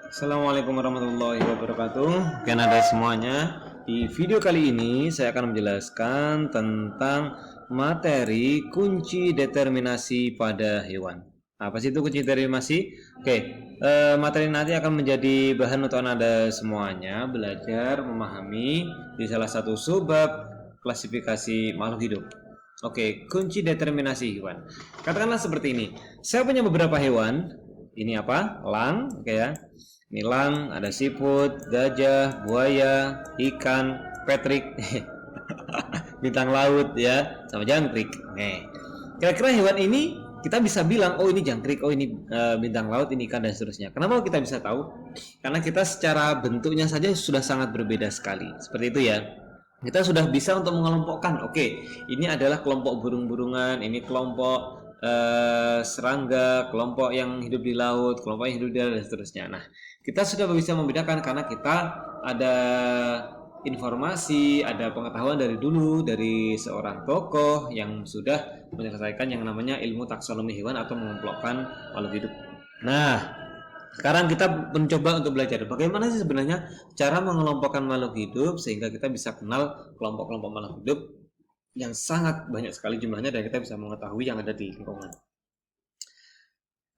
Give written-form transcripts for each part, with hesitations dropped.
Assalamualaikum warahmatullahi wabarakatuh. Ada semuanya. Di video kali ini saya akan menjelaskan tentang materi kunci determinasi pada hewan. Apa sih itu kunci determinasi? Materi nanti akan menjadi bahan untuk Anda semuanya belajar memahami di salah satu subbab klasifikasi makhluk hidup. Kunci determinasi hewan. Katakanlah seperti ini. Saya punya beberapa hewan. Ini apa? Elang, ya. Ini elang, ada siput, gajah, buaya, ikan, petrik, bintang laut, ya, sama jangkrik. Kira-kira hewan ini kita bisa bilang, oh ini jangkrik, oh ini bintang laut, ini ikan, dan seterusnya. Kenapa kita bisa tahu? Karena kita secara bentuknya saja sudah sangat berbeda sekali. Seperti itu ya. Kita sudah bisa untuk mengelompokkan. Ini adalah kelompok burung-burungan, ini kelompok serangga, kelompok yang hidup di laut, kelompok yang hidup di darat, dan seterusnya. Nah, kita sudah bisa membedakan karena kita ada informasi, ada pengetahuan dari dulu dari seorang tokoh yang sudah menyelesaikan yang namanya ilmu taksonomi hewan atau mengelompokkan makhluk hidup. Nah, sekarang kita mencoba untuk belajar bagaimana sih sebenarnya cara mengelompokkan makhluk hidup sehingga kita bisa kenal kelompok-kelompok makhluk hidup yang sangat banyak sekali jumlahnya dan kita bisa mengetahui yang ada di lingkungan.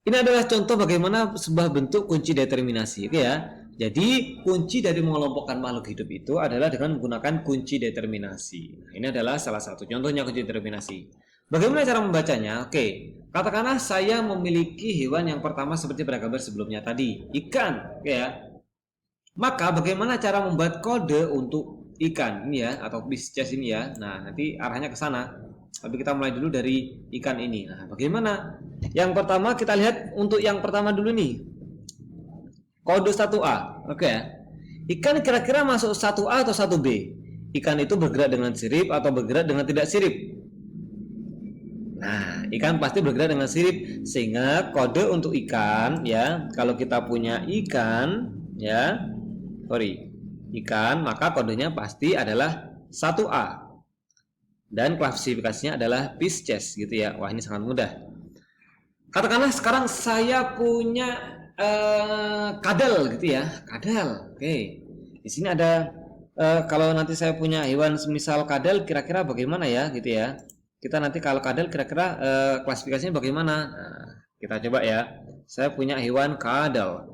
Ini adalah contoh bagaimana sebuah bentuk kunci determinasi, ya. Jadi kunci dari mengelompokkan makhluk hidup itu adalah dengan menggunakan kunci determinasi. Nah, ini adalah salah satu contohnya kunci determinasi. Bagaimana cara membacanya? Katakanlah saya memiliki hewan yang pertama seperti pada gambar sebelumnya tadi, ikan, ya. Maka bagaimana cara membuat kode untuk ikan ini ya, atau Pisces ini ya. Nah, nanti arahnya ke sana. Tapi kita mulai dulu dari ikan ini. Nah, bagaimana? Yang pertama kita lihat untuk yang pertama dulu nih. Kode 1A. Ikan kira-kira masuk 1A atau 1B? Ikan itu bergerak dengan sirip atau bergerak dengan tidak sirip? Nah, ikan pasti bergerak dengan sirip sehingga kode untuk ikan ya, kalau kita punya ikan ya, ikan, maka kodenya pasti adalah 1A. Dan klasifikasinya adalah Pisces gitu ya. Wah, ini sangat mudah. Katakanlah sekarang saya punya kadal gitu ya. Kadal. Di sini ada kalau nanti saya punya hewan semisal kadal kira-kira bagaimana ya gitu ya. Kita nanti kalau kadal kira-kira klasifikasinya bagaimana? Nah, kita coba ya. Saya punya hewan kadal.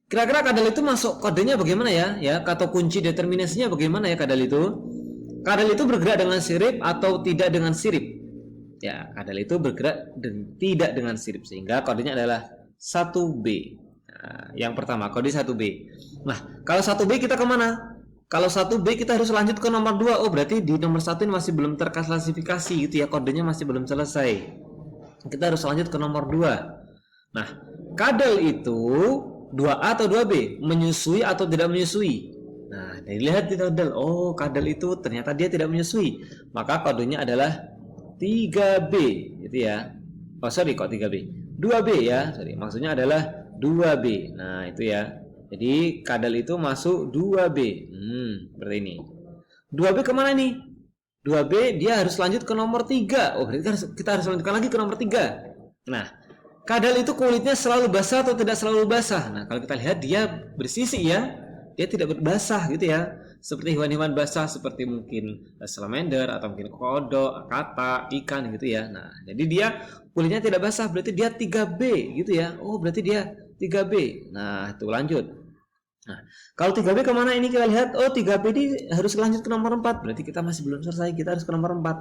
Kira-kira kadal itu masuk kodenya bagaimana ya? Atau kunci determinasinya bagaimana ya kadal itu? Kadal itu bergerak dengan sirip atau tidak dengan sirip? Ya, kadal itu bergerak dan tidak dengan sirip sehingga kodenya adalah 1B. Nah, yang pertama kode 1B. Nah, kalau 1B kita kemana? Kalau 1B kita harus lanjut ke nomor 2. Oh, berarti di nomor 1 ini masih belum terklasifikasi gitu ya, kodenya masih belum selesai. Kita harus lanjut ke nomor 2. Nah, kadal itu 2A atau 2B, menyusui atau tidak menyusui? Nah, dilihat di kadal. Oh, kadal itu ternyata dia tidak menyusui. Maka kodenya adalah 3B gitu ya. Oh, sorry, kok 3B? 2B ya. Sorry, maksudnya adalah 2B. Nah, itu ya. Jadi kadal itu masuk 2B. Seperti ini. 2B kemana nih? 2B dia harus lanjut ke nomor 3. Oh, berarti kita harus lanjutkan lagi ke nomor 3. Nah, kadal itu kulitnya selalu basah atau tidak selalu basah? Nah, kalau kita lihat dia bersisi ya. Dia tidak berbasah gitu ya. Seperti hewan-hewan basah seperti mungkin salamander atau mungkin kodok, kata, ikan gitu ya. Nah, jadi dia kulitnya tidak basah, berarti dia 3B gitu ya. Oh, berarti dia 3B. Nah, itu lanjut. Nah, kalau 3B kemana ini kita lihat? Oh, 3B ini harus lanjut ke nomor 4. Berarti kita masih belum selesai, kita harus ke nomor 4.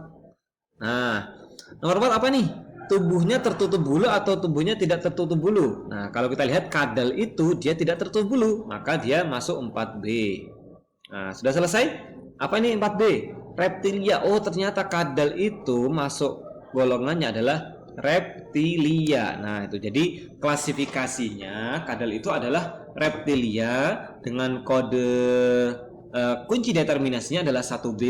Nah, nomor 4 apa nih? Tubuhnya tertutup bulu atau tubuhnya tidak tertutup bulu. Nah, kalau kita lihat kadal itu dia tidak tertutup bulu, maka dia masuk 4B. Nah, sudah selesai? Apa ini 4B? Reptilia. Oh, ternyata kadal itu masuk golongannya adalah reptilia. Nah, itu jadi klasifikasinya kadal itu adalah reptilia dengan kode kunci determinasinya adalah 1B,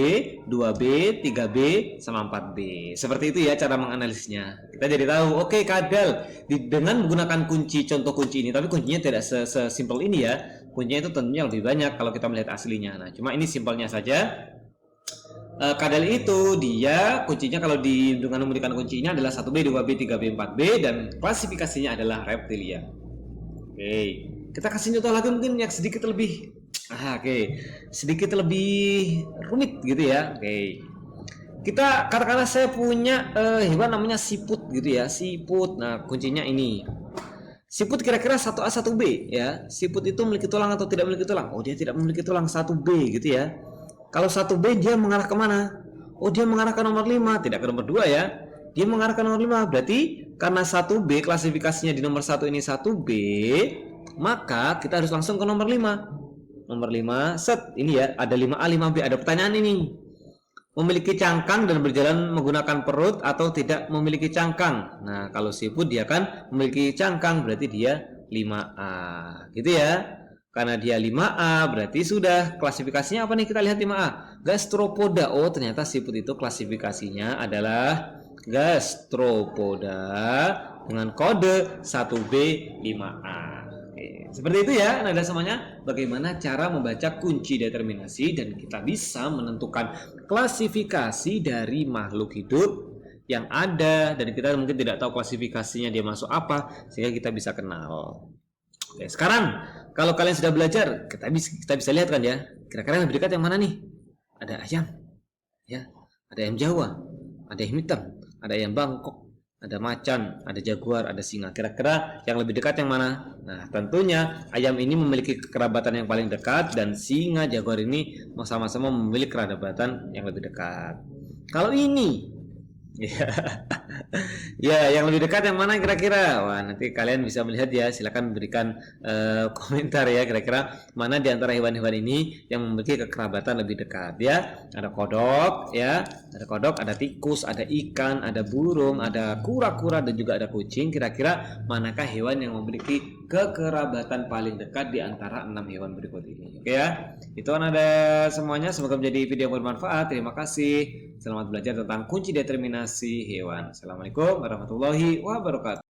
2B, 3B, sama 4B. Seperti itu ya cara menganalisisnya. Kita jadi tahu, kadal dengan menggunakan contoh kunci ini, tapi kuncinya tidak sesimpel ini ya. Kuncinya itu tentunya lebih banyak kalau kita melihat aslinya. Nah, cuma ini simpelnya saja. Kadal itu dia kuncinya kalau dengan memberikan kuncinya adalah 1B, 2B, 3B, 4B dan klasifikasinya adalah reptilia. Kita kasih contoh lagi mungkin yang sedikit lebih sedikit lebih rumit gitu ya. Kita katakanlah saya punya hewan namanya siput gitu ya, siput. Nah, kuncinya ini. Siput kira-kira 1A 1B ya. Siput itu memiliki tulang atau tidak memiliki tulang? Oh, dia tidak memiliki tulang, 1B gitu ya. Kalau 1B dia mengarah kemana? Oh, dia mengarah ke nomor 5, tidak ke nomor 2 ya. Dia mengarah ke nomor 5. Berarti karena 1B klasifikasinya di nomor 1 ini 1B, maka kita harus langsung ke nomor 5. Nomor 5, set. Ini ya, ada 5A, 5B. Ada pertanyaan ini. Memiliki cangkang dan berjalan menggunakan perut atau tidak memiliki cangkang. Nah, kalau siput dia kan memiliki cangkang, berarti dia 5A. Gitu ya. Karena dia 5A, berarti sudah klasifikasinya apa nih? Kita lihat 5A. Gastropoda. Oh, ternyata siput itu klasifikasinya adalah gastropoda dengan kode 1B 5A. Seperti itu ya, nada semuanya. Bagaimana cara membaca kunci determinasi dan kita bisa menentukan klasifikasi dari makhluk hidup yang ada dan kita mungkin tidak tahu klasifikasinya dia masuk apa sehingga kita bisa kenal. Oke, sekarang kalau kalian sudah belajar, kita bisa lihat kan ya, kira-kira yang lebih dekat yang mana nih? Ada ayam, ya, ada ayam Jawa, ada ayam hitam, ada ayam Bangkok, ada macan, ada jaguar, ada singa. Kira-kira yang lebih dekat yang mana? Nah, tentunya ayam ini memiliki kekerabatan yang paling dekat dan singa, jaguar ini sama-sama memiliki kekerabatan yang lebih dekat. Kalau ini ya, yang lebih dekat yang mana kira-kira? Wah, nanti kalian bisa melihat ya. Silakan berikan komentar ya. Kira-kira mana di antara hewan-hewan ini yang memiliki kekerabatan lebih dekat ya? Ada kodok ya, ada kodok, ada tikus, ada ikan, ada burung, ada kura-kura dan juga ada kucing. Kira-kira manakah hewan yang memiliki kekerabatan paling dekat di antara 6 hewan berikut ini? Oke ya. Itu kan ada semuanya. Semoga menjadi video yang bermanfaat. Terima kasih. Selamat belajar tentang kunci determinasi hewan. Assalamualaikum warahmatullahi wabarakatuh.